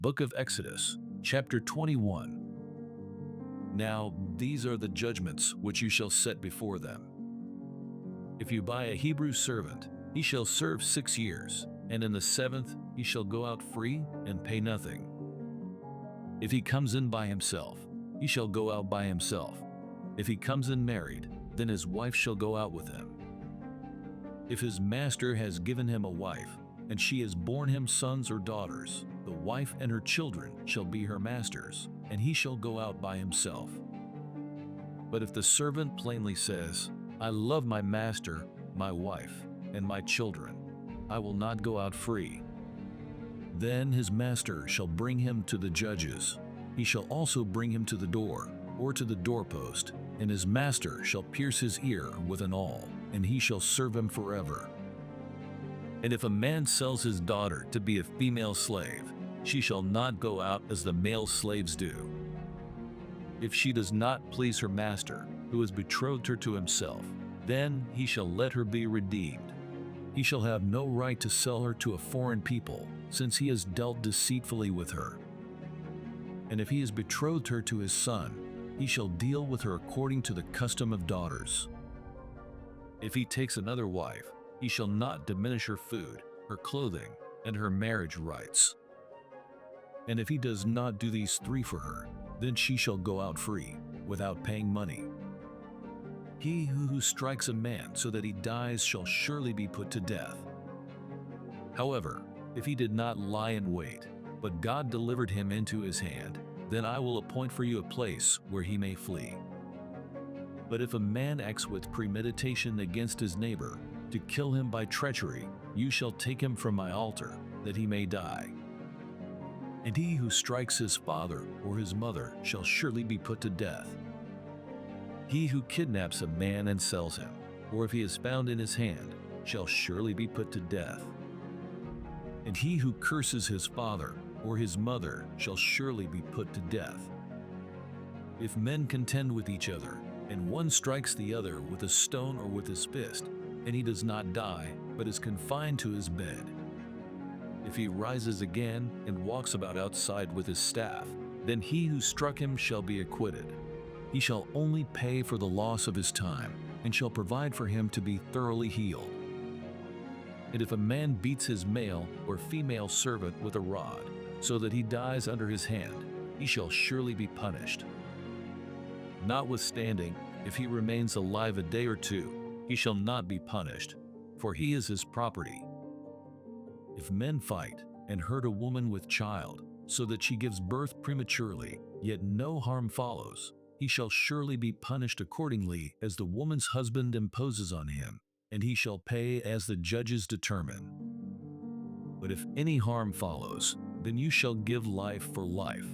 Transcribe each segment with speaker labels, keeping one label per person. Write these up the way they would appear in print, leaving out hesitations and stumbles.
Speaker 1: Book of Exodus, chapter 21. Now these are the judgments which you shall set before them. If you buy a Hebrew servant, he shall serve 6 years, and in the 7th he shall go out free and pay nothing. If he comes in by himself, he shall go out by himself. If he comes in married, then his wife shall go out with him. If his master has given him a wife, and she has borne him sons or daughters, the wife and her children shall be her master's, and he shall go out by himself. But if the servant plainly says, I love my master, my wife, and my children, I will not go out free, then his master shall bring him to the judges. He shall also bring him to the door, or to the doorpost, and his master shall pierce his ear with an awl, and he shall serve him forever. And if a man sells his daughter to be a female slave, she shall not go out as the male slaves do. If she does not please her master, who has betrothed her to himself, then he shall let her be redeemed. He shall have no right to sell her to a foreign people, since he has dealt deceitfully with her. And if he has betrothed her to his son, he shall deal with her according to the custom of daughters. If he takes another wife, he shall not diminish her food, her clothing, and her marriage rights. And if he does not do these 3 for her, then she shall go out free, without paying money. He who strikes a man so that he dies shall surely be put to death. However, if he did not lie in wait, but God delivered him into his hand, then I will appoint for you a place where he may flee. But if a man acts with premeditation against his neighbor, to kill him by treachery, you shall take him from my altar, that he may die. And he who strikes his father or his mother shall surely be put to death. He who kidnaps a man and sells him, or if he is found in his hand, shall surely be put to death. And he who curses his father or his mother shall surely be put to death. If men contend with each other, and one strikes the other with a stone or with his fist, and he does not die, but is confined to his bed, if he rises again and walks about outside with his staff, then he who struck him shall be acquitted. He shall only pay for the loss of his time, and shall provide for him to be thoroughly healed. And if a man beats his male or female servant with a rod, so that he dies under his hand, he shall surely be punished. Notwithstanding, if he remains alive a day or 2, he shall not be punished, for he is his property. If men fight and hurt a woman with child, so that she gives birth prematurely, yet no harm follows, he shall surely be punished accordingly as the woman's husband imposes on him, and he shall pay as the judges determine. But if any harm follows, then you shall give life for life,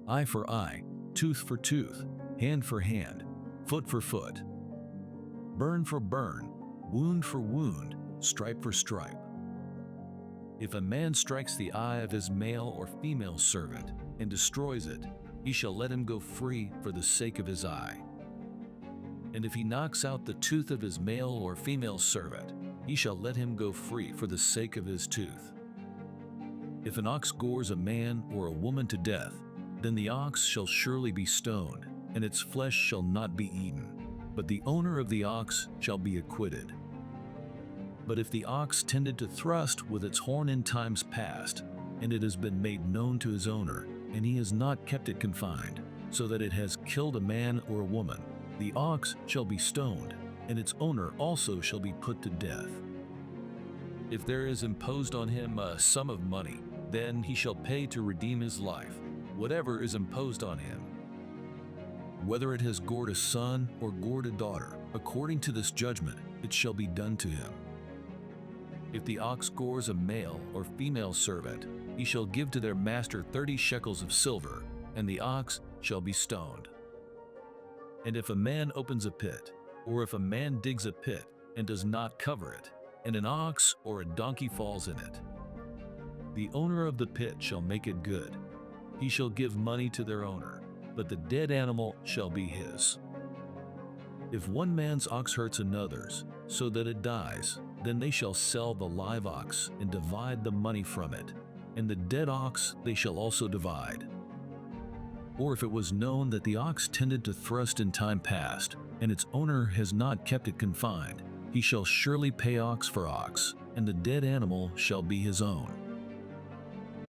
Speaker 1: eye for eye, tooth for tooth, hand for hand, foot for foot, burn for burn, wound for wound, stripe for stripe. If a man strikes the eye of his male or female servant and destroys it, he shall let him go free for the sake of his eye. And if he knocks out the tooth of his male or female servant, he shall let him go free for the sake of his tooth. If an ox gores a man or a woman to death, then the ox shall surely be stoned, and its flesh shall not be eaten, but the owner of the ox shall be acquitted. But if the ox tended to thrust with its horn in times past, and it has been made known to his owner, and he has not kept it confined, so that it has killed a man or a woman, the ox shall be stoned, and its owner also shall be put to death. If there is imposed on him a sum of money, then he shall pay to redeem his life, whatever is imposed on him. Whether it has gored a son or gored a daughter, according to this judgment, it shall be done to him. If the ox gores a male or female servant, he shall give to their master 30 shekels of silver, and the ox shall be stoned. And if a man opens a pit, or if a man digs a pit and does not cover it, and an ox or a donkey falls in it, the owner of the pit shall make it good. He shall give money to their owner, but the dead animal shall be his. If one man's ox hurts another's, so that it dies, then they shall sell the live ox and divide the money from it. and the dead ox they shall also divide. Or if it was known that the ox tended to thrust in time past, and its owner has not kept it confined, he shall surely pay ox for ox, and the dead animal shall be his own.